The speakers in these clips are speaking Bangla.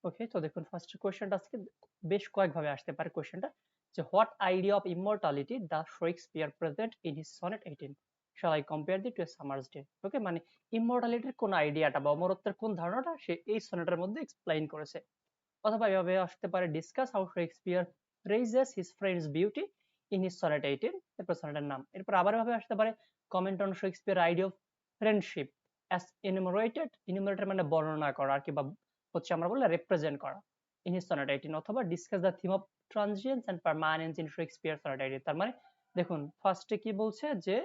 ওকে, তো দেখুন ফার্স্ট কোশ্চেনটা আজকে বেশ কয়েকভাবে আসতে পারে কোশ্চেনটা, যে what idea of immortality the Shakespeare present in his sonnet 18 shall I compare the to a summer's day। ওকে, মানে ইমমর্টালিটির কোন আইডিয়াটা বা অমরত্বের কোন ধারণাটা সে এই সনেটের মধ্যে এক্সপ্লেইন করেছে। অথবা এভাবে আসতে পারে discuss how Shakespeare praises his friend's beauty in his sonnet 18, এরপর সনেটের নাম। এরপর আবার এভাবে আসতে পারে comment on Shakespeare idea of friendship as enumerated, enumerated মানে বর্ণনা করা আর কি, বা হচ্ছে আমরা বললে রিপ্রেজেন্ট করা ইন হিজ সনেট 18। অথবা discuss the theme of transience and permanence in Shakespeare sonnet 18। তার মানে দেখুন ফার্স্টে কি বলছে যে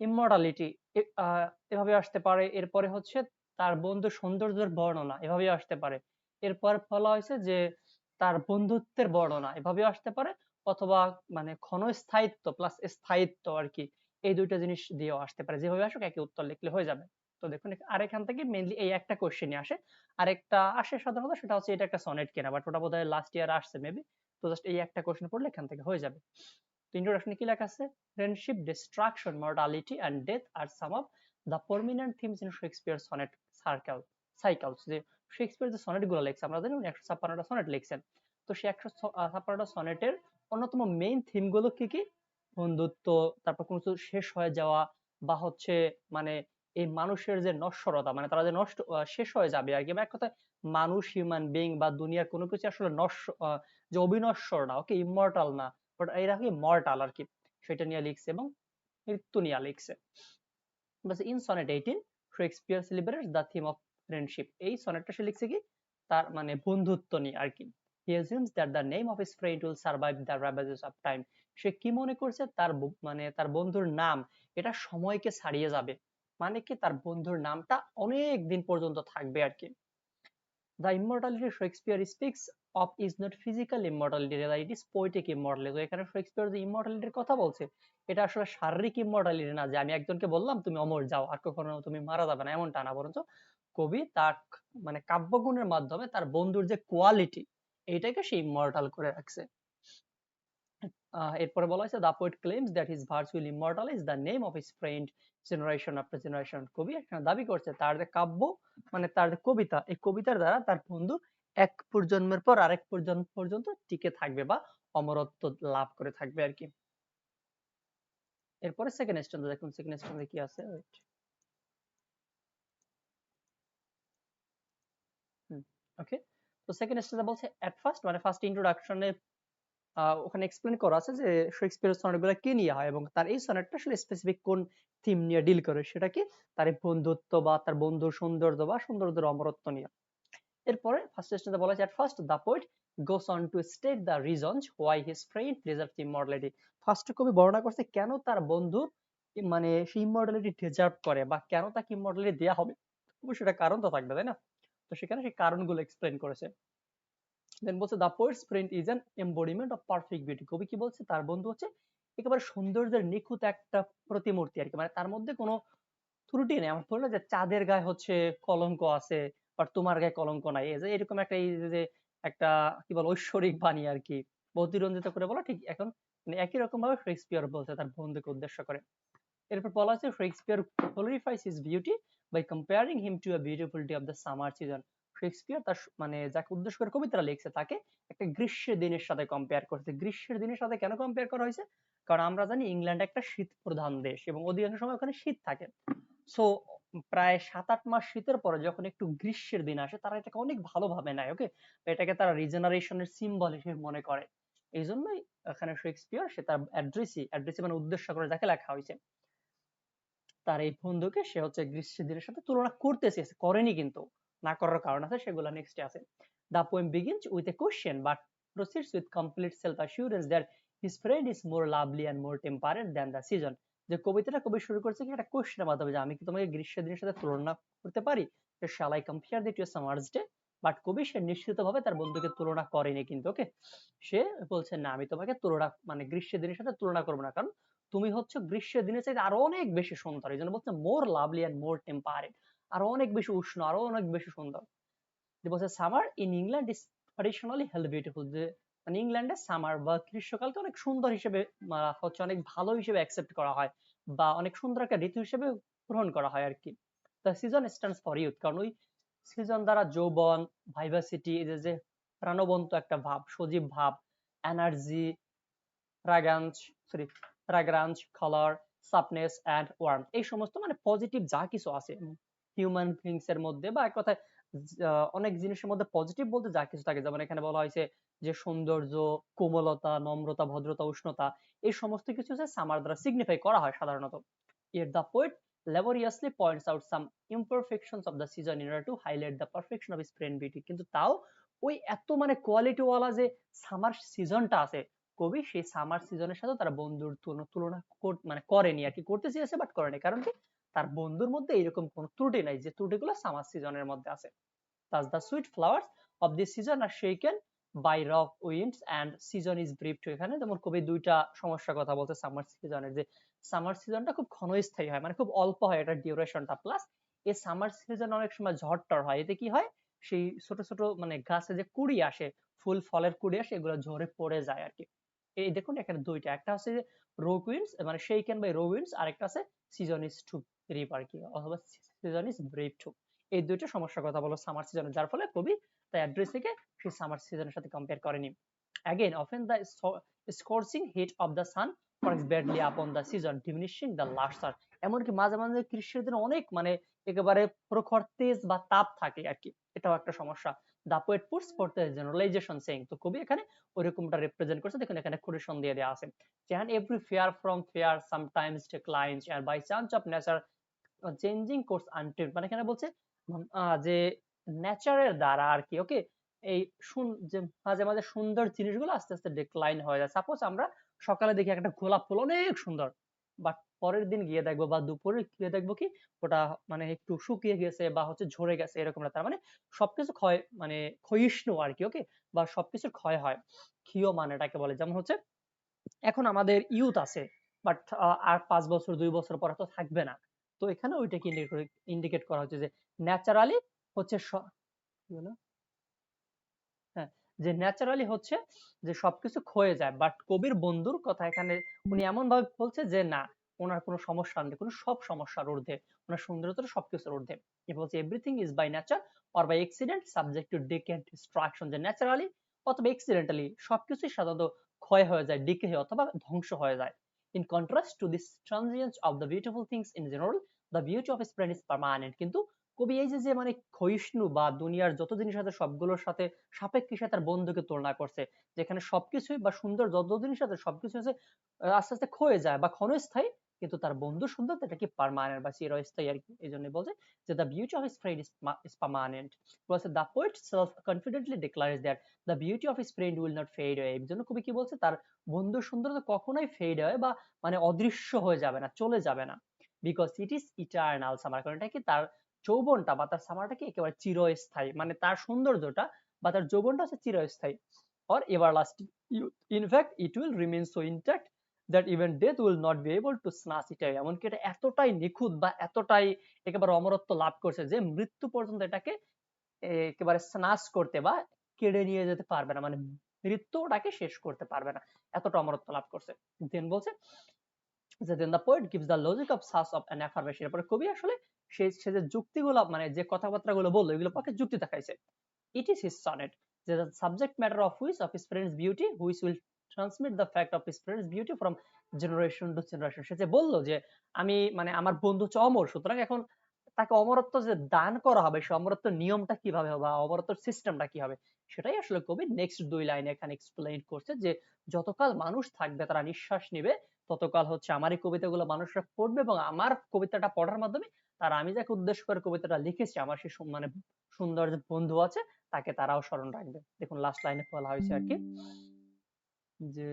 ইমমর্টালিটি এভাবে আসতে পারে, এরপরে হচ্ছে তার বন্ধু সৌন্দর্যের বর্ণনা এভাবে আসতে পারে, এরপর বলা হয়েছে যে তার বন্ধুত্বের বর্ণনা এভাবে আসতে পারে, অথবা মানে ক্ষণস্থায়িত্ব প্লাস স্থায়িত্ব আর কি, এই দুইটা জিনিস দিয়েও আসতে পারে। যেভাবে আসুক একই উত্তর লিখলে হয়ে যাবে। তো দেখুন আর এখান থেকে মেইনলি এই একটা কোশ্চেনই আসে। আরেকটা আসে সাধারণত, সেটা হচ্ছে এটা একটা সনেট কিনা, বাট ওটা বোধহয় লাস্ট ইয়ার আসছে মেবি। তো জাস্ট এই একটা কোশ্চেন পড়লে এখান থেকে হয়ে যাবে। তো ইন্ট্রোডাকশনে কি লেখা আছে? Friendship, destruction, mortality and death আর some of the prominent themes in Shakespeare sonnet cycles. যে শেক্সপিয়ার যে সনেট গুলো লিখছে, আমরা জানি উনি 156টা সনেট লিখছেন। তো সেই 156টা সনেটের অন্যতম মেইন থিম গুলো কি কি? বন্ধুত্ব, তারপর কোনো কিছু শেষ হয়ে যাওয়া, বা হচ্ছে মানে এই মানুষের যে নশ্বরতা, মানে তারা যে নষ্ট শেষ হয়ে যাবে আর কি, বা এক কথায় মানুষ, হিউম্যান বিং বা দুনিয়ার কোনো কিছু আসলে যে অবিনশ্বর না, ওকে ইমমর্টাল না, বাট এরা কি মর্টাল আর কি, সেটা নিয়ে লিখছে এবং মৃত্যু নিয়ে লিখছে। বাস in sonnet 18 Shakespeare celebrates the theme of friendship. এই সনেটটা সে লিখছে কি তার মানে বন্ধুত্ব নিয়ে আর কি। He assumes that the name of his friend will survive the ravages of time. সে কি মনে করছে তার মানে তার বন্ধুর নাম এটা সময়কে ছাড়িয়ে যাবে, মানে কি তার বন্ধুর নামটা অনেক দিন পর্যন্ত থাকবে আর কি। The immortality Shakespeare speaks of is not physical immortality, rather it is poetic immortality। তো এখানে শেক্সপিয়ার যে ইমমর্টালিটির কথা বলছে, এটা আসলে শারীরিক ইমমর্টালিটি না, যে আমি একজনকে বললাম তুমি অমর যাও আর কখনো তুমি মারা যাবে না, এমনটা না, বরঞ্চ কবি তার মানে কাব্যগুণের মাধ্যমে তার বন্ধুর যে কোয়ালিটি এইটাকে সে ইমমর্টাল করে রাখছে। এরপরে বলা হয়েছে the poet claims that his verse will immortalize the name of his friend generation after generation। কবি এখানে দাবি করছে তার যে কাব্য মানে তার যে কবিতা, এই কবিতার দ্বারা তার বন্ধু এক প্রজন্মের পর আরেক প্রজন্ম পর্যন্ত টিকে থাকবে বা অমরত্ব লাভ করে থাকবে আর কি। এরপরে সেকেন্ড স্ট্যান্ডা দেখুন, সেকেন্ড স্ট্যান্ডা কি আছে। ওকে, তো সেকেন্ড স্ট্যান্ডা বলছে এট ফার্স্ট, মানে ফার্স্ট ইন্ট্রোডাকশনে ওখানে এক্সপ্লেন করা আছে যে শেক্সপিয়ারের সনেটগুলো কি নিয়ে হয় এবং তার এই সনেটটা আসলে স্পেসিফিক কোন থিম নিয়ে ডিল করে, সেটা কি তার এই বন্ধুত্ব বা তার বন্ধুর সৌন্দর্য বা সৌন্দর্যের অমরত্ব নিয়ে। এরপরে ফার্স্ট স্টেজে বলা হয়েছে at first the poet goes on to state the reasons why his friend deserves immortality। First কবি বর্ণনা করছে কেন তার বন্ধু মানে সেই ইমমর্টালিটি ডিজার্ভ করে বা কেন তাকে ইমমর্টালিটি দেয়া হবে, অবশ্যই সেটা কারণ তো থাকবে তাই না। তো সেখানে সেই কারণগুলো এক্সপ্লেন করেছে। দেন বলছে the poet's friend is an embodiment of perfect beauty. কবি কি বলছে তার বন্ধু হচ্ছে একেবারে সৌন্দর্যের নিখুঁত একটা প্রতিমূর্তি আর কি, মানে তার মধ্যে কোনো ত্রুটি নেই। আমার বললো যে চাঁদের গায়ে হচ্ছে কলঙ্ক আছে বাট তোমার গায়ে কলঙ্ক নাই, এই যে এরকম একটা এই যে একটা কি বল ঐশ্বরিক বাণী আর কি, অতিরঞ্জিত করে বলা ঠিক এখন মানে একই রকম ভাবে শেক্সপিয়ার বলছে তার বন্ধুকে উদ্দেশ্য করে। এরপর বলা আছে Shakespeare glorifies his beauty by comparing him to a beautiful day of the summer season। Shakespeare তার মানে যাকে উদ্দেশ্য করে কবিতা লিখছে তাকে একটা গ্রীষ্মের দিনের সাথে কম্পেয়ার করছে। গ্রীষ্মের দিনের সাথে কেন কম্পেয়ার করা হয়েছে? কারণ আমরা জানি ইংল্যান্ড একটা শীত প্রধান দেশ এবং অধিকাংশ সময় ওখানে শীত থাকে। সো প্রায় 7-8 মাস শীতের পরে যখন একটু গ্রীষ্মের দিন আসে তারা এটাকে অনেক ভালোভাবে নেয়। ওকে, এটাকে তারা রিজেনারেশনের সিম্বল হিসেবে মনে করে। এই জন্যই এখানে শেক্সপিয়ার সে তার অ্যাড্রেসি মানে উদ্দেশ্য করে যাকে লেখা হয়েছে তার এই বন্ধুকে সে হচ্ছে গ্রীষ্মের দিনের সাথে তুলনা করতে চেয়েছে, করেনি কিন্তু, না করার কারণ আছে, সেগুলো নেক্সটে আছে। The poem begins with a question but proceeds with complete self-assurance that his friend is more lovely and more temperate than the season। যে কবিতাটা কবি শুরু করছে কি একটা কোশ্চেনের মাধ্যমে যে আমি কি তোমাকে গ্রীষ্মের দিনের সাথে তুলনা করতে পারি, shall I compare the to a summer's day। But কবি সে নিশ্চিতভাবে তার বন্ধুকে তুলনা করেনি কিন্তু। ওকে, সে বলছে না আমি তোমাকে তুলনা মানে গ্রীষ্মের দিনের সাথে তুলনা করবো না, কারণ তুমি হচ্ছে গ্রীষ্মের দিনের চাইতে আরো অনেক বেশি সুন্দর, এই জন্য বলছে more lovely and more temperate, আরো অনেক বেশি উষ্ণ, আরো অনেক বেশি সুন্দর। যে বলছে summer in England is traditionally held beautiful, যে মানে ইংল্যান্ডে সামার বা গ্রীষ্মকালকে অনেক সুন্দর হিসেবে হচ্ছে অনেক ভালো হিসেবে অ্যাকসেপ্ট করা হয় বা অনেক সুন্দর একটা ঋতু হিসেবে গ্রহণ করা হয় আর কি। The season stands for youth, কারণ ওই সিজন দ্বারা যৌবন, ভাইভাসিটি, যে প্রাণবন্ত একটা ভাব, সজীব ভাব, energy, fragrance, colour, সাফনেস and worm, এই সমস্ত মানে পজিটিভ যা কিছু আছে হিউম্যান বিংস এর মধ্যে, বা এক কথায় অনেক জিনিসের মধ্যে পজিটিভ বলতে যা কিছু থাকে, যেমন এখানে বলা হয়েছে যে সৌন্দর্য, কোমলতা, নম্রতা, ভদ্রতা, উষ্ণতা, এই সমস্ত কিছু সামার দ্বারা সিগনিফাই করা হয় সাধারণত। Yet the poet laboriously points out some imperfections of the season in order to highlight the perfection of spring beauty, কিন্তু তাও ওই এত মানে কোয়ালিটি ওয়ালা যে সামার সিজনটা আছে, কবি সেই সামার সিজনের সাথে তার বন্ধুর তুলনা মানে করেনি আর কি, করতে চেয়েছে বাট করেনি, কারণ কি তার বন্ধুর মধ্যে এরকম কোনো ত্রুটি নাই যে ত্রুটিগুলো সামার সিজনের মধ্যে আছে। Thus the sweet flowers of this season are shaken by rough winds and season is brief too, এখানে যেমন কবি দুইটা সমস্যার কথা বলছে সামার সিজনের, যে সামার সিজনটা খুব ক্ষণস্থায়ী হয়, মানে খুব অল্প হয় এটার ডিউরেশনটা, প্লাস এই সামার সিজন অনেক সময় ঝড় হয়, এতে কি হয় সেই ছোট ছোট মানে গাছে যে কুড়ি আসে, ফুল ফলের কুড়ি আসে, এগুলো ঝরে পড়ে যায় আর কি। এই দেখুন এখানে দুইটা, একটা হচ্ছে যে রো উইন্ডস মানে শেকেন বাই রো উইন্ডস, আরেকটা আছে সিজন ইজ টু ব্রিফ আর কি, অথবা সিজন ইজ ব্রিফ টু। এই দুইটা সমস্যার কথা বলো সামার সিজনে, যার ফলে কবি তাই অ্যাড্রেস থেকে সেই সামার সিজনের সাথে কম্পেয়ার করেনি। Again, often the scorching heat of the sun falls badly upon the season, diminishing the luster, এমনকি মাঝে মাঝে গ্রীষ্মের দিনে অনেক মানে একেবারে প্রখর তেজ বা তাপ থাকে আর কি, এটাও একটা সমস্যা। The poet puts forth a generalization saying, তো কবি এখানে ওইরকমটা রিপ্রেজেন্ট করছে, দেখুন এখানে কোটেশন দিয়ে দেওয়া আছে, and every fair from fair sometimes declines and by chance of nature changing course until, মানে এখানে বলছে যে নেচারের দ্বারা আর কি, ওকে, এই যে মাঝে মাঝে সুন্দর জিনিসগুলো আস্তে আস্তে ডিক্লাইন হয়ে যায়। সাপোজ আমরা সকালে দেখি একটা গোলাপ ফুল অনেক সুন্দর, বাট পরের দিন গিয়ে দেখবো বা দুপুরে গিয়ে দেখবো কি ওটা মানে একটু শুকিয়ে গেছে বা হচ্ছে ঝরে গেছে, এরকম না, তার মানে সবকিছু ক্ষয় মানে ক্ষয়িষ্ণু আর কি, ওকে, বা সবকিছুর ক্ষয় হয়। ক্ষীয় মানেটাকে বলে, যেমন হচ্ছে এখন আমাদের ইউথ আছে, বাট আর 5 বছর 2 বছর পরে তো থাকবে না, তো এখানে ওইটাকে ইন্ডিকেট করা হচ্ছে যে ন্যাচারালি হচ্ছে কি হলো? হ্যাঁ, যে ন্যাচারালি হচ্ছে যে সবকিছু ক্ষয়ে যায়, বাট কবির বন্ধুর কথা এখানে উনি এমন ভাবে বলছে যে না, ওনার কোনো সমস্যা নেই, কোনো সব সমস্যার ঊর্ধ্বে, ওনার সৌন্দর্যটা সবকিছুর ঊর্ধ্বে। এ বলছে everything is by nature or by accident subject to decay and destruction, যে ন্যাচারালি অথবা অ্যাক্সিডেন্টালি সবকিছুই সাধারণত ক্ষয় হয়ে যায়, ডিকে অথবা ধ্বংস হয়ে যায়। In contrast to this transience of the beautiful things in general, the beauty of spread is permanent, কিন্তু কবি এই যে মানে ক্ষয়িষ্ণু বা দুনিয়ার যত জিনিস আছে সবগুলোর সাথে সাপেক্ষে সে তার বন্ধুকে তুলনা করছে, যেখানে সবকিছুই বা সুন্দর যত জিনিস আছে সবকিছু আছে আস্তে আস্তে ক্ষয়ে যায় বা ক্ষণস্থায়ী, কিন্তু তার বন্ধু সুন্দর এটা কি পার্মানেন্ট বা চিরস্থায়ী আর কি। এই জন্য বলছে যে the beauty of his friend is permanent, বলছে the poet self confidently declares that the beauty of his friend will not fade away, এই জন্য কবি কি বলছে তার বন্ধুর সৌন্দর্য কখনোই ফেড হয় বা মানে অদৃশ্য হয়ে যাবে না, চলে যাবে না, because it is eternal summer, কারণ এটা কি তার যৌবনটা বা তার সামারটা কি একেবারে চিরস্থায়ী, মানে তার সৌন্দর্যটা বা তার যৌবনটা হচ্ছে চিরস্থায়ী or everlasting youth. In fact, it will remain so intact that even death will not be able to snatch it away, এমনকি এটা এতটাই নিখুঁত বা এতটাই একেবারে অমরত্ব লাভ করছে যে মৃত্যু পর্যন্ত এটাকে একেবারে স্নাচ করতে বা কেড়ে নিয়ে যেতে পারবে না, মানে মৃত্যু ওটাকে শেষ করতে পারবে না, এতটা অমরত্ব লাভ করছে। দেন বলছে যে then the poet gives the logic of such of an affirmation, এরপরে কবি আসলে সে যে যুক্তিগুলো মানে যে কথাবার্তাগুলো বললো এগুলো পক্ষে যুক্তি দেখাইছে। It is his sonnet, the subject matter of which of his friend's beauty, which will transmit the fact of his friend's beauty from generation to generation, সে যে বললো যে আমি মানে আমার বন্ধু হচ্ছে অমর, সুতরাং এখন তাকে অমরত্ব যে দান করা হবে সে অমরত্বের নিয়মটা কিভাবে হবে বা অমরত্বের সিস্টেমটা কি হবে, সেটাই আসলে কবি নেক্সট 2 লাইনে এখানে এক্সপ্লেইন করছে, যে যতকাল মানুষ থাকবে তারা নিঃশ্বাস নিবে ততকাল হচ্ছে আমার এই কবিতাগুলো মানুষরা পড়বে এবং আমার কবিতাটা পড়ার মাধ্যমে তারা আমি যাকে উদ্দেশ্য করে কবিতাটা লিখেছি আমার সেই মানে সুন্দর যে বন্ধু আছে তাকে তারাও স্মরণ রাখবে। দেখুন লাস্ট লাইনে বলা হয়েছে আর কি যে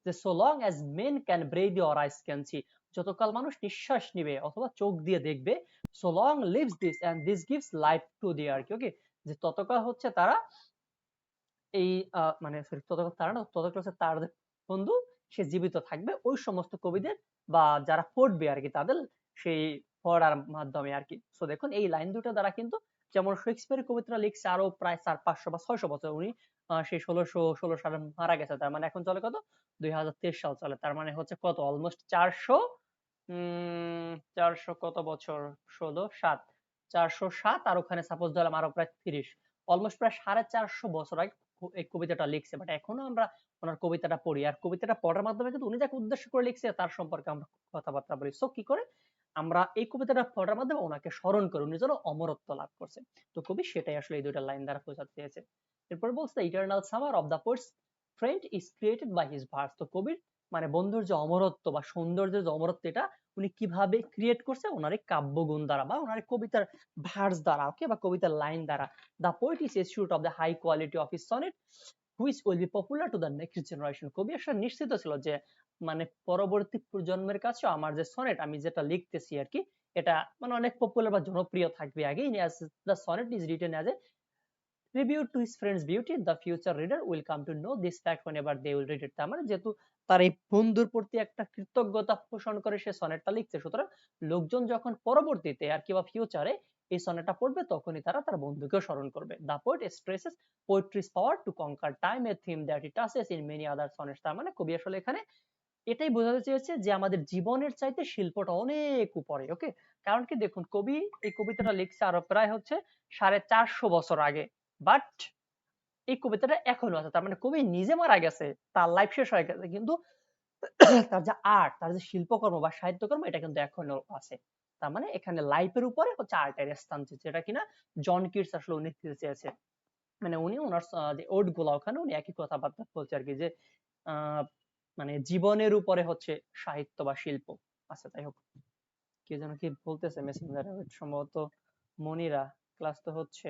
যে so long as men can breathe or eyes can see, যতকাল মানুষ নিঃশ্বাস নিবে অথবা চোখ দিয়ে দেখবে, so long lives this and this gives life to the আর কি, ওকে, যে ততকাল হচ্ছে তারা এই মানে সরি ততকাল তারা না, ততকাল হচ্ছে তার বন্ধু সে জীবিত থাকবে ওই সমস্ত কবিদের বা যারা পড়বে আর কি তাদের সেই পড়ার মাধ্যমে আর কি। সো দেখুন এই লাইন দুটো দ্বারা কিন্তু যেমন শেক্সপিয়ারের কবিতা লিখছে আরো প্রায় 400-500 বা 600 বছর, উনি সেই 1616 সালে মারা গেছে, তার মানে এখন চলে কত 2023 সাল চলে, তার মানে হচ্ছে কত অলমোস্ট 400 কত বছর, 16 7 407, আর ওখানে সাপোজ ধরলাম আরো প্রায় 30, অলমোস্ট প্রায় 450 বছর আগে এই কবিতাটা লিখছে। বাট এখনো আমরা ওনার কবিতাটা পড়ি, আর কবিতাটা পড়ার মাধ্যমে কিন্তু উনি যাকে উদ্দেশ্য করে লিখছে তার সম্পর্কে আমরা কথাবার্তা বলি। সো কি করে আমরা এই কবিতাটা পড়ার মাধ্যমে ওনাকে স্মরণ করি, উনি যেন অমরত্ব লাভ করছে। তো কবি সেটাই আসলে এই দুইটা লাইন দ্বারা বোঝাতে চেয়েছে। এরপর বলছে eternal summer of the poet's friend is created by his verse. তো কবির মানে বন্ধুর যে অমরত্ব বা সৌন্দর্যের যে অমরত্ব, এটা উনি কিভাবে ক্রিয়েট করছে? ওনার এই কাব্যগুণ দ্বারা বা ওনার কবিতার ভার্স দ্বারা, ওকে, বা কবিতার লাইন দ্বারা। The poet is assured of the high quality of his sonnet which will be popular to the next generation. কবি আসলে নিশ্চিত ছিল যে মানে পরবর্তী প্রজন্মের কাছে আমার যে সনেট আমি যেটা লিখতেছি আর কি, এটা মানে অনেক পপুলার বা জনপ্রিয় থাকবে। আগে as the sonnet is written as a tribute to his friend's beauty, the future reader will come to know this fact whenever they will read it. তার মানে যেহেতু তার এই বন্ধুর প্রতি একটা কৃতজ্ঞতা পোষণ করে সে সনেটটা লিখছে, সুতরাং লোকজন যখন পরবর্তীতে আর কি বা ফিউচারে এই সনেটটা পড়বে তখনই তারা তার বন্ধুকেও স্মরণ করবে। The poet stresses poetry's power to conquer time, a theme that it touches in many other sonnets. তার মানে কবি আসলে এখানে এটাই বোঝাতে চেয়েছে যে আমাদের জীবনের চাইতে শিল্পটা অনেক উপরে। ওকে, কারণ কি দেখুন, কবি এই কবিতাটা লিখছে আরো প্রায় হচ্ছে 450 বছর আগে, বাট এই কবিতাটা এখনো আছে। তার মানে কবি নিজে মারা গেছে, তার লাইফ শেষ হয়ে গেছে, কিন্তু তার যে আর্ট, তার যে শিল্পকর্ম বা সাহিত্যকর্ম, এটা কিন্তু এখনো আছে। তার মানে এখানে লাইফের উপরে হচ্ছে আর্টের স্থান, যেটা কিনা জন কিটস আসলে উনি দিতে চেয়েছে। মানে উনি ওনার যে ওড গুলা ওখানে উনি একই কথাবার্তা বলছে আর কি, যে মানে জীবনের উপরে হচ্ছে সাহিত্য বা শিল্প। আচ্ছা তাই হোক, কে যেন কি বলতেছে মেসেঞ্জারে, সম্ভবত মনিরা। ক্লাস তো হচ্ছে,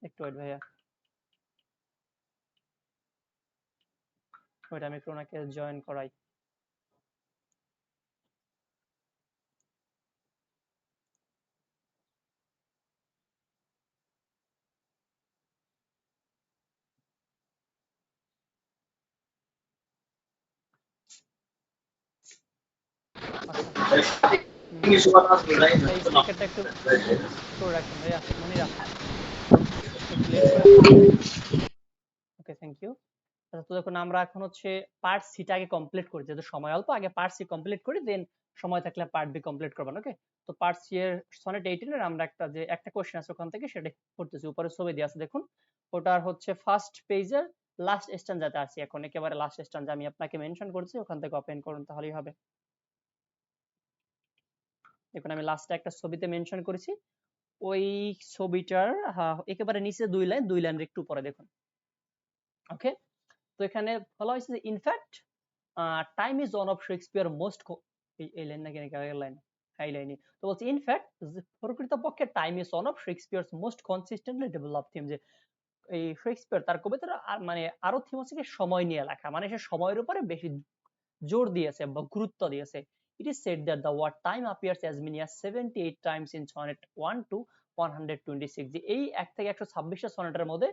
একটু ওয়েট ভাইয়া, ওইটা আমি একটু ওনাকে জয়েন করাই। আচ্ছা এই স্পিকারটা একটু করে রাখুন ভাইয়া, মনিরা একটু লেট করে আসুন। ওকে, থ্যাংক ইউ। তো দেখুন আমরা এখন হচ্ছে পার্ট সিটা আগে কমপ্লিট করি, যেহেতু সময় অল্প, আগে পার্ট সি কমপ্লিট করি, দেন সময় থাকলে পার্ট বি কমপ্লিট করবেন। ওকে, তো পার্ট সি এর সনেট 18 এর আমরা একটা কোশ্চেন আছে ওখান থেকে সেটা করতেছি। উপরে ছবি দেওয়া আছে দেখুন, ওটার হচ্ছে ফার্স্ট পেজের লাস্ট স্ট্যান্জাতে আছে, এখন একেবারে লাস্ট স্ট্যান্জা আমি আপনাকে মেনশন করছি, ওখান থেকে ওপেন করুন তাহলেই হবে। দেখুন আমি লাস্টে একটা ছবিতে মেনশন করেছি, ওই ছবিটার একেবারে নিচে দুই লাইন একটু উপরে দেখুন। ওকে, তো এখানে বলা হয়েছে যে in fact time is one of Shakespeare most, এই লাইন নাকি লাইন, হাই লাইনে তো বলছে ইনফ্যাক্ট প্রকৃতপক্ষে time is one of Shakespeare's most consistently developed theme, যে এই শেক্সপিয়ার তার কবিতার মানে আরো থিম হচ্ছে কি সময় নিয়ে লেখা, মানে সে সময়ের উপরে বেশি জোর দিয়েছে বা গুরুত্ব দিয়েছে। It is said that the word time appears as many as 78 times in sonnet 1 to 126, যে এই 1 থেকে 126 সনেটের মধ্যে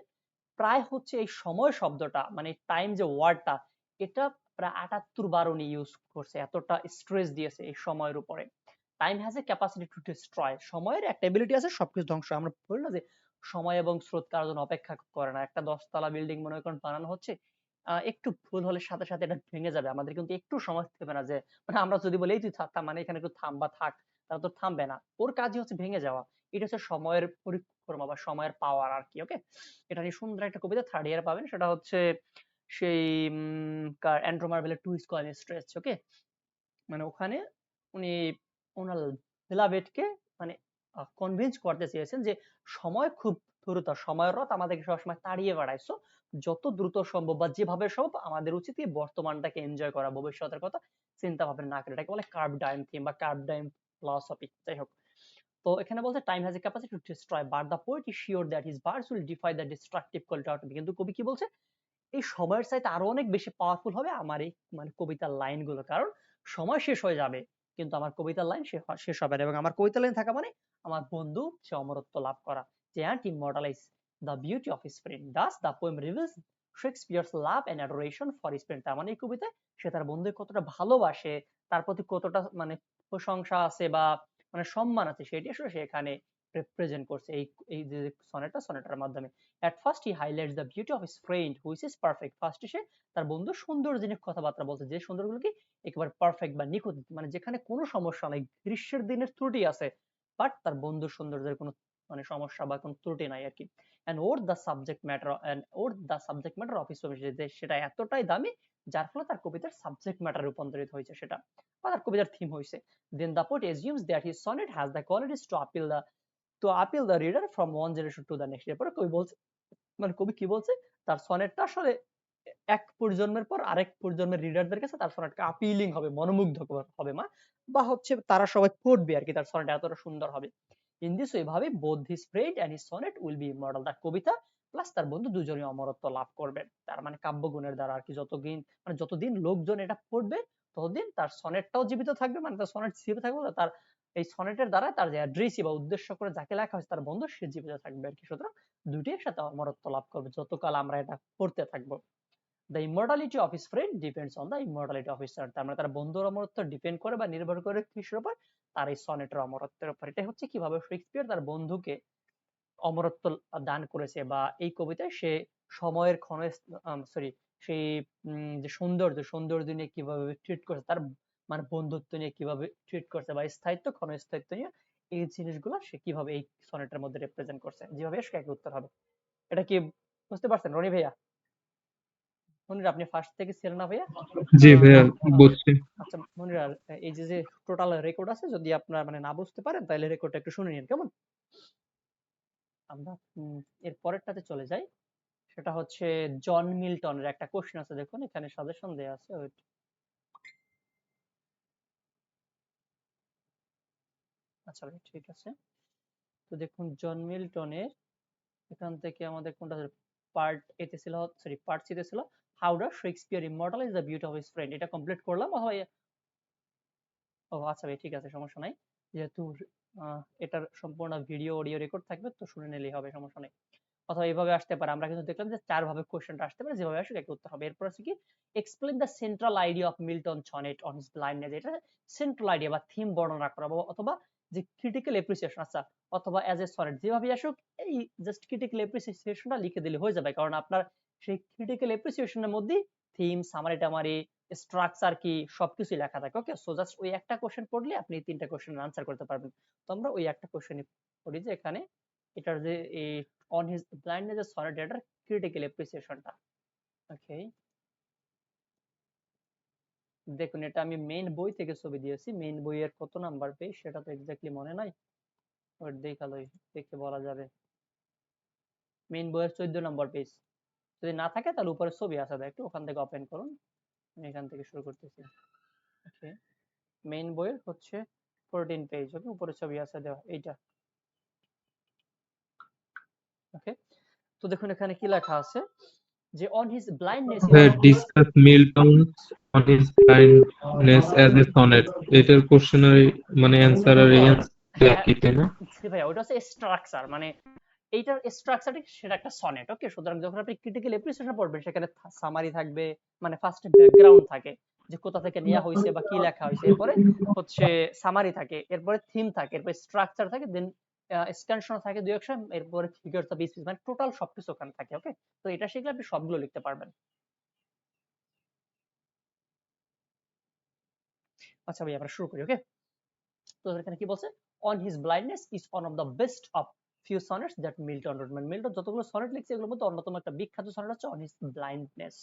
প্রায় হচ্ছে এই সময় শব্দটা মানে টাইম যে ওয়ার্ডটা, এটা প্রায় 78 বার উনি ইউজ করছে, এতটা স্ট্রেস দিয়েছে এই সময়ের উপরে। Time has a capacity to destroy, সময়ের একটা এবিলিটি আছে সবকিছু ধ্বংস। আমরা বলি না যে সময় এবং স্রোত কারোর জন্য অপেক্ষা করে না। একটা 10 তলা বিল্ডিং মনে করেন বানানো হচ্ছে, একটু ভুল হলে সাথে সাথে এটা ভেঙে যাবে, আমাদের কিন্তু একটু সময় থাকবে না, যে মানে আমরা যদি বলি এই তুই থাম, মানে এখানে একটু থাম বা থাক, তাহলে তো থামবে না, ওর কাজই হচ্ছে ভেঙে যাওয়া। এটা হচ্ছে সময়ের পরিক্রমা বা সময়ের পাওয়ার আর কি। ওকে, এটা নিয়ে সুন্দর একটা কবিতা থার্ড ইয়ার পাবেন, সেটা হচ্ছে সেই অ্যান্ড্রো মার্ভেলের টু স্কয়ার স্ট্রেচ। ওকে, মানে ওখানে উনি ওনার বেলাভেটকে মানে কনভিন্স করতে চেয়েছেন যে সময় খুব দ্রুত, সময়ের রথ আমাদেরকে সবসময় তাড়িয়ে বেড়ায়, সো যত দ্রুত সম্ভব বা যেভাবে সম্ভব আমাদের উচিত এই বর্তমানটাকে এনজয় করা, ভবিষ্যতের কথা চিন্তা ভাবনা না করে। এটাকে বলে কার্ভ টাইম থিম বা কার্ভ টাইম ফিলসফি। যাই হোক, তো এখানে বলছে time has a capacity to destroy but the poet is sure that his verse will defy the destructive quality. কিন্তু কবি কি বলছে, এই সময়ের চাইতে আরো অনেক বেশি পাওয়ারফুল হবে আমার এই মানে কবিতার লাইনগুলো, কারণ সময় শেষ হয়ে যাবে কিন্তু আমার কবিতার লাইন শেষ হবে না, এবং আমার কবিতার লাইন থাকা মানে আমার বন্ধু সে অমরত্ব লাভ করা, যে and immortalize the beauty of his friend. Thus the poem reveals Shakespeare's love and adoration for his friend. তার মানে এই কবিতায় সে তার বন্ধুকে কতটা ভালোবাসে, তার প্রতি কতটা মানে প্রশংসা আছে বা মানে সম্মান আছে, সেটি আসলে সে এখানে রিপ্রেজেন্ট করছে এই এই যে সনেটার মাধ্যমে। At first he highlights the beauty of his friend which is perfect. ফার্স্টে সে তার বন্ধুর সুন্দর জিনিস কথাবার্তা বলছে, যে সুন্দরগুলো কি একেবারে পারফেক্ট বা নিখুঁত, মানে যেখানে কোনো সমস্যা নাই, গ্রীষ্মের দিনের ত্রুটি আছে বাট তার বন্ধুর সৌন্দর্যের কোনো মানে সমস্যা বা কোনো ত্রুটি নাই আর কি। And or the subject matter of his যে সেটা এতটাই দামি যার ফলে তার কবিতার সাবজেক্ট ম্যাটার রূপান্তরিত হয়েছে, সেটা বা তার কবিতার থিম হয়েছে। Then the poet assumes that his sonnet has the qualities to appeal the reader from one generation to the next. এরপরে কবি বলছে, মানে কবি কি বলছে, তার সনেটটা আসলে এক প্রজন্মের পর আরেক প্রজন্মের রিডারদের কাছে তার সনেটটা আপিলিং হবে, মনোমুগ্ধকর হবে বা হচ্ছে তারা সবাই পড়বে আর কি, তার সনেট এতটা সুন্দর হবে। ইন দিস ওয়ে ভাবে both his friend and his sonnet will be immortal, তার কবিতা প্লাস তার বন্ধু দুজনই অমরত্ব লাভ করবে, তার মানে কাব্যগুণের দ্বারা আর কি। যতদিন লোকজন এটা পড়বে ততদিন তার সনেটটাও জীবিত থাকবে, মানে তার সনেট জীবিত থাকবে, তার এই সনেটের দ্বারা তার যে অ্যাড্রেসি বা উদ্দেশ্য করে যাকে লেখা হয়েছে তার বন্ধু সে জীবিত থাকবে আর কি। সুতরাং দুটি একসাথে অমরত্ব লাভ করবে যতকাল আমরা এটা পড়তে থাকবো। The immortality of his friend depends on the immortality of his sonnet, তার মানে তার বন্ধুর অমরত্ব ডিপেন্ড করে বা নির্ভর করে কিসের উপর, তার এই সনেটের অমরত্বের উপর। এটা হচ্ছে কিভাবে শেক্সপিয়ার তার বন্ধুকে অমরত্ব দান করেছে, বা এই কবিতায় সে সময়ের সরি সেই যে সৌন্দর্য নিয়ে কিভাবে ট্রিট করছে, তার মানে বন্ধুত্ব নিয়ে কিভাবে ট্রিট করছে, বা স্থায়িত্ব ক্ষণস্থায়িত্ব নিয়ে এই জিনিসগুলো সে কিভাবে এই সনেটের মধ্যে রিপ্রেজেন্ট করছে, যেভাবে সে একই উত্তর হবে। এটা কি বুঝতে পারছেন রনি ভাইয়া? মনির আপনি ফার্স্ট থেকে ছিলেন না ভাইয়া? জি ভাইয়া, বুঝছি। আচ্ছা মনির, এই যে টোটাল রেকর্ড আছে, যদি আপনারা মানে না বুঝতে পারেন তাহলে রেকর্ডটা একটু শুনে নিন কেমন। আমরা এর পরেরটাতে চলে যাই, সেটা হচ্ছে জন মিল্টনের একটা কোশ্চেন আছে, দেখুন এখানে সাজেশন দেয়া আছে। আচ্ছা ভাই ঠিক আছে, তো দেখুন জন মিল্টনের এখান থেকে আমাদের কোনটা পার্ট এতে ছিল, সরি পার্ট সি তে ছিল how does Shakespeare immortalise the beauty of his friend, এটা কমপ্লিট করলাম। ও আচ্ছা ভাই ঠিক আছে, সমস্যা নাই, যেহেতু এটার সম্পূর্ণ ভিডিও অডিও রেকর্ড থাকবে তো শুনে নিলেই হবে, সমস্যা নেই। অথবা এইভাবে আসতে পারে, আমরা কিন্তু দেখলাম যে চার ভাবে কোশ্চেনটা আসতে পারে, যেভাবে আসুক একটা উত্তর হবে। এরপর আছে কি explain the central idea of Milton sonnet on his blindness, এটা সেন্ট্রাল আইডিয়া বা থিম বর্ণনা করা, অথবা যে ক্রিটিক্যাল এপ্রিসিয়েশন, আচ্ছা অথবা অ্যাজ এ সনেট, যেভাবে আসুক এই জাস্ট ক্রিটিক্যাল এপ্রিসিয়েশনটা লিখে দিলে হয়ে যাবে, কারণ আপনার সেই ক্রিটিক্যাল এপ্রিসিয়েশনের মধ্যে থিম সামারি টামারি স্ট্রাকচার কি সবকিছু লেখা থাকে। ওকে, সো জাস্ট ওই একটা কোশ্চেন পড়লে আপনি তিনটা কোশ্চেনের আনসার করতে পারবেন। তো আমরা ওই একটা কোশ্চেনই পড়ি যে এখানে এটার যে এই on his blindness এর sonnet এটার critical appreciation টা। ওকে, দেখুন এটা আমি মেইন বই থেকে ছবি দিয়েছি, মেইন বইয়ের কত নাম্বার পেজ সেটা তো এক্স্যাক্টলি মনে নাই, ওটা দেখালোই দেখে বলা যাবে। মেইন বইয়ের 14 নম্বর পেজ, যদি না থাকে তাহলে উপরে ছবি আছে, একটু ওখান থেকে ওপেন করুন, আমি এখান থেকে শুরু করতেছি। ওকে, মেইন বইয়ের হচ্ছে 14 পেজ, ওকে উপরে ছবি আছে দেওয়া এইটা। ওকে, তো দেখুন এখানে কি লেখা আছে যে on his blindness is one of discuss Milton's on his blindness as a sonnet, এটার কোশ্চেনের মানে অ্যানসার আর এই অ্যানসার হ্যাঁ একই, তাই না? ভাই ওটা হচ্ছে স্ট্রাকচার, মানে এইটার স্ট্রাকচার সেটা একটা সনেট। ওকে, সুতরাং যখন আপনি ক্রিটিক্যাল এপ্রিসিয়েশন পড়বেন সেখানে সামারি থাকবে, মানে ফার্স্টে ব্যাকগ্রাউন্ড থাকে যে কোথা থেকে নেওয়া হয়েছে বা কি লেখা হয়েছে, এরপরে হচ্ছে সামারি থাকে, এরপরে থিম থাকে, এরপরে স্ট্রাকচার থাকে, দেন এক্সটেনশন থাকে দুই একটা, এরপরে ফিগারস অফ স্পিচ, মানে টোটাল সবকিছু ওখানে থাকে। ওকে, তো এটা শিখলে আপনি সবগুলো লিখতে পারবেন। আচ্ছা ভাই আমরা শুরু করি। ওকে, তো এখানে কি বলছে, on his blindness is one of the best of few sonnets that Milton wrote, মানে মিল্টন যতগুলো সনেট লিখছে এগুলোর মধ্যে অন্যতম একটা বিখ্যাত সনেট হচ্ছে অন হিজ ব্লাইন্ডনেস।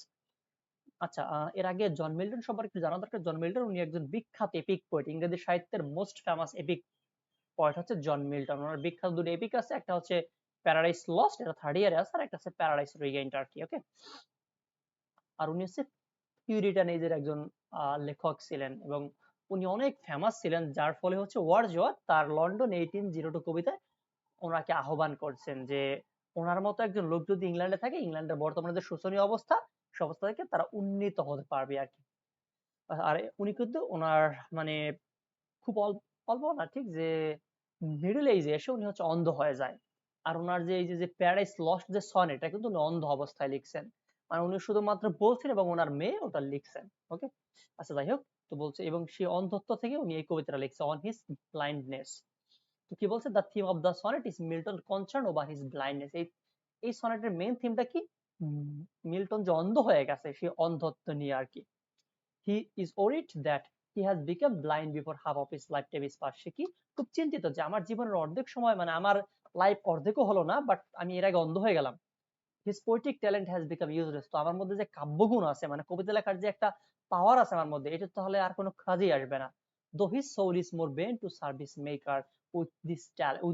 আচ্ছা, এর আগে জন মিল্টন সম্পর্কে একটু জানা দরকার। জন মিল্টন উনি একজন বিখ্যাত এপিক পোয়েট, ইংরেজি সাহিত্যের মোস্ট ফেমাস এপিক পোয়েট হচ্ছে জন মিল্টন। ওনার বিখ্যাত দুটো এপিক আছে, একটা হচ্ছে প্যারাডাইস লস্ট, এটা থার্ড ইয়ারে আছে, আর একটা হচ্ছে প্যারাডাইস রিগেইনড আর কি। ওকে, আর উনি হচ্ছে পিউরিটান এজের একজন লেখক ছিলেন, এবং উনি অনেক ফেমাস ছিলেন, যার ফলে হচ্ছে ওয়ার্ডসওয়ার্থ তার লন্ডন 1802 কবিতায় ওনাকে আহ্বান করছেন যে ওনার মতো একজন লোক যদি ইংল্যান্ডে থাকে, ইংল্যান্ডের বর্তমানে যে শোচনীয় অবস্থা সে অবস্থা থেকে তারা উন্নীত হতে পারবে আর কি। আর উনি কিন্তু ওনার মানে খুব অল্প অল্প না ঠিক যে মিডল এজে এসে উনি হচ্ছে অন্ধ হয়ে যায়। আর ওনার যে এই যে প্যারাডাইস লস্ট যে সনেট, এটা কিন্তু উনি অন্ধ অবস্থায় লিখছেন, মানে উনি শুধুমাত্র বলছেন এবং ওনার মেয়ে ওটা লিখছেন। ওকে, আচ্ছা যাই হোক, তো বলছে এবং সেই অন্ধত্ব থেকে উনি এই কবিতাটা লিখছে অন হিজ ব্লাইন্ডনেস। তো কি বলছে, the theme of the sonnet is Milton concern over his blindness. এই সনেটের মেইন থিমটা কি, মিল্টন যে অন্ধ হয়ে গেছে সেই অন্ধত্ব নিয়ে আর কি। He is worried that he has become blind before half of his life time is pass. সে কি খুব চিন্তিত যে আমার জীবনের অর্ধেক সময়, মানে আমার লাইফ অর্ধেকও হলো না, বাট আমি এর আগে অন্ধ হয়ে গেলাম। His poetic talent has become useless. তো আমার মধ্যে যে কাব্যগুণ আছে, মানে কবিতা লেখার যে একটা পাওয়ার আছে আমার মধ্যে, এটা তাহলে আর কোনো কাজেই আসবে না। Though his soul is more bent to service maker with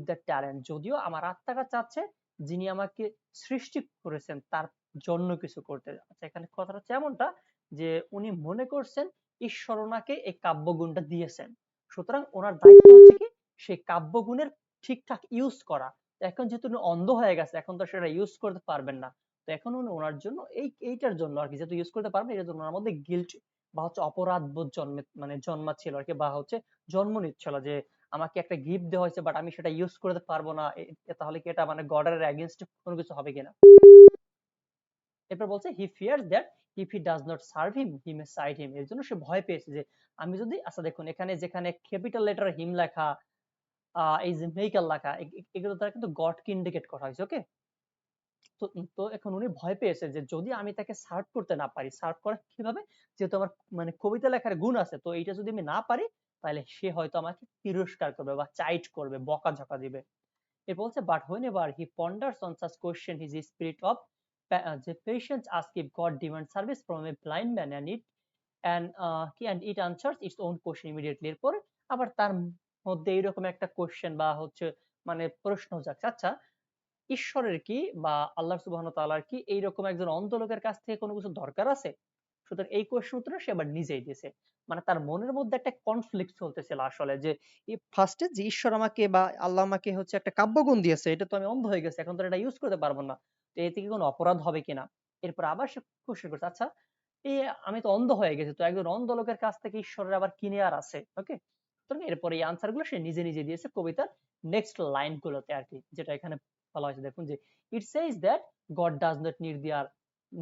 that talent. যদিও আমার আত্মাটা চাচ্ছে যিনি আমাকে সৃষ্টি করেছেন তার জন্য কিছু করতে। আচ্ছা, এখানে কথাটা হচ্ছে এমনটা যে উনি মনে করছেন ঈশ্বর ওনাকে এই কাব্যগুণটা দিয়েছেন, সুতরাং ওনার দায়িত্ব হচ্ছে কি সেই কাব্যগুণের ঠিকঠাক ইউজ করা। এখন যেহেতু উনি অন্ধ হয়ে গেছে, এখন তো সেটা ইউজ করতে পারবেন না। তো এখন উনি ওনার জন্য এইটার জন্য আর কি, যেহেতু ইউজ করতে পারবেন, এটার জন্য ওনার মধ্যে গিল্ট বা হচ্ছে অপরাধ বোধ জন্মাচ্ছিল আর কি, বা হচ্ছে জন্ম নিচ্ছিল যে আমাকে একটা গিফট দেওয়া হয়েছে বাট আমি সেটা ইউজ করতে পারবো না, তাহলে কি এটা মানে গডের এগেইনস্ট কোনো কিছু হবে কিনা। এরপর বলছে he fears that if he does not serve him he may side him. এর জন্য সে ভয় পেয়েছে যে আমি যদি, আচ্ছা দেখুন এখানে যেখানে ক্যাপিটাল লেটার হিম লেখা, এই যে মেইকাল লেখা, এগুলো দ্বারা কিন্তু গডকে ইন্ডিকেট করা হয়েছে। ওকে, তো তো এখন উনি ভয় পেয়েছে যে যদি আমি তাকে সার্ভ করতে না পারি, সার্ভ করা কিভাবে, যেহেতু আমার মানে কবিতা লেখার গুণ আছে, তো এইটা যদি আমি না পারি তাহলে সে হয়তো আমাকে তিরস্কার করবে বা চাইট করবে, বকাঝকা দিবে। এরপর বলছে but whenever he ponders on such question his spirit of যে patience ask if God demands service from a blind man and it answers its own question immediately। এরপর আবার তার মধ্যে এইরকম একটা কোশ্চেন বা হচ্ছে মানে প্রশ্ন যাচ্ছে, আচ্ছা ঈশ্বরের কি বা আল্লাহ সুবহানাহু ওয়া তাআলার কি এইরকম একজন অন্ধ লোকের কাছ থেকে কোনো কিছু দরকার আছে? সুতরাং এই কোশ্চেন উত্তর সে আবার নিজেই দিয়েছে। মানে তার মনের মধ্যে একটা কনফ্লিক্ট চলতেছিল আসলে, যে ফার্স্টে যে ঈশ্বর আমাকে বা আল্লাহ আমাকে হচ্ছে একটা কাব্যগুণ দিয়েছে, এটা তো আমি অন্ধ হয়ে গেছি, এখন তো এটা ইউজ করতে পারবো না, তো এতে কি কোনো অপরাধ হবে কিনা। এরপর আবার সে কোশ্চেন করছে, আচ্ছা এই আমি তো অন্ধ হয়ে গেছি, তো একজন অন্ধ লোকের কাছ থেকে ঈশ্বরের আবার কি নেয়ার আছে। ওকে, তো এরপর এই আনসার গুলো সে নিজে নিজে দিয়েছে কবিতার নেক্সট লাইন গুলোতে আর কি, যেটা এখানে বলা হয়েছে। দেখুন যে it says that God does not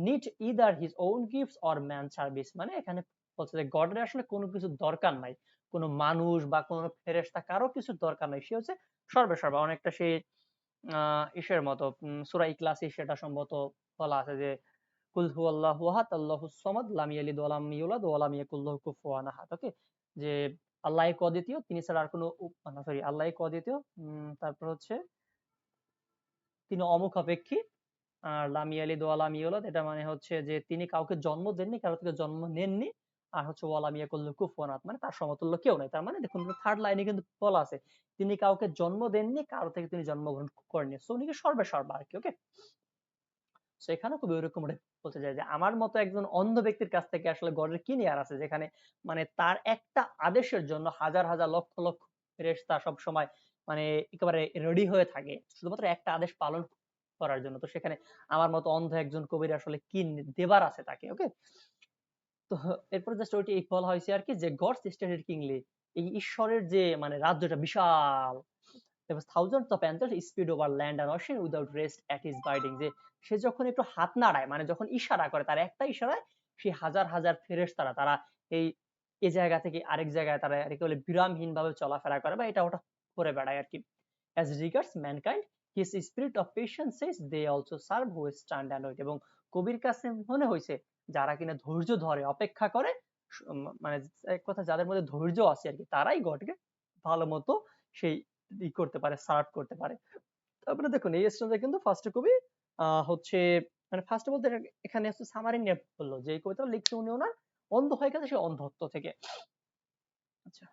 need either his own gifts or man service. মানে এখানে বলছে যে গডের আসলে কোনো কিছু দরকার নাই, কোনো মানুষ বা কোনো ফেরেশতা কারো কিছু দরকার নাই, সে হচ্ছে সর্বেসর্বা। অনেকটা সে ইসের মতো সূরা ইখলাসে সেটা সম্ভবত বলা আছে যে কুল হুয়াল্লাহু আহাদ আল্লাহুস সামাদ লাম ইয়ালিদ ওয়া লাম ইউলাদ ওয়া লাম ইয়াকুল লাহু কুফুয়ান আহাদ। ওকে, যে আল্লাহ এক অদ্বিতীয়, তিনি ছাড়া আর কোনো সরি আল্লাহ এক অদ্বিতীয়, তারপর হচ্ছে তিনি অমুখাপেক্ষী, আর লাম ইয়ালিদ ওয়া লাম ইউলাদ, এটা মানে হচ্ছে যে তিনি কাউকে জন্ম দেননি, কারো থেকে জন্ম নেননি, আর হচ্ছে ওয়া লাম ইয়াকুল লাহু কুফুয়ান আহাদ, মানে তার সমতুল্য কেউ নাই। তার মানে দেখুন থার্ড লাইনে কিন্তু বলা আছে তিনি কাউকে জন্ম দেননি, কারো থেকে তিনি জন্মগ্রহণ করেননি, সো উনি কি সর্বেসর্বা আর কি। ওকে, সেখানে খুবই ওইরকম বলতে চাই যে আমার মতো একজন অন্ধ ব্যক্তির কাছ থেকে আসলে গডের কি নেয়ার আছে, যেখানে মানে তার একটা আদেশের জন্য হাজার হাজার লক্ষ লক্ষ ফেরেশতা সব সময় মানে একেবারে রেডি হয়ে থাকে শুধুমাত্র একটা আদেশ পালন করার জন্য। তো সেখানে আমার মতো অন্ধ একজন কবির আসলে কি দেবার আছে তাকে। ওকে, তো এরপর জাস্ট ওইটি বলা হয়েছে আর কি যে গডস স্টেটেড কিংলি, এই ঈশ্বরের যে মানে রাজ্যটা বিশাল, there was thousands of angels speed over land and ocean without rest at his bidding। যে সে যখন একটু হাত নাড়ায়, মানে যখন ইশারা করে, তার একটা ইশারায় সেই হাজার হাজার ফেরেশতারা তারা এই এই জায়গা থেকে আরেক জায়গায় তারা একেবারে বিরামহীন ভাবে চলাফেরা করে বা এটা ওটা করে বেড়ায় আর কি। as regards mankind his spirit of patience says they also serve who stand and wait। এবং কবির কাছে মনে হয়েছে যারা কিনা ধৈর্য ধরে অপেক্ষা করে, মানে এক কথা যাদের মধ্যে ধৈর্য আছে আর কি, তারাই গডকে ভালো মতো সেই করতে পারে, সার্ভ করতে পারে। তারপরে দেখুন এই স্টেজে কিন্তু ফার্স্টে কবি হচ্ছে মানে ফার্স্টে বলতে এখানে হচ্ছে সামারি নিয়ে বললো যে এই কবিতা লিখছে উনি ওনার অন্ধ হয়ে গেছে সেই অন্ধত্ব থেকে। আচ্ছা,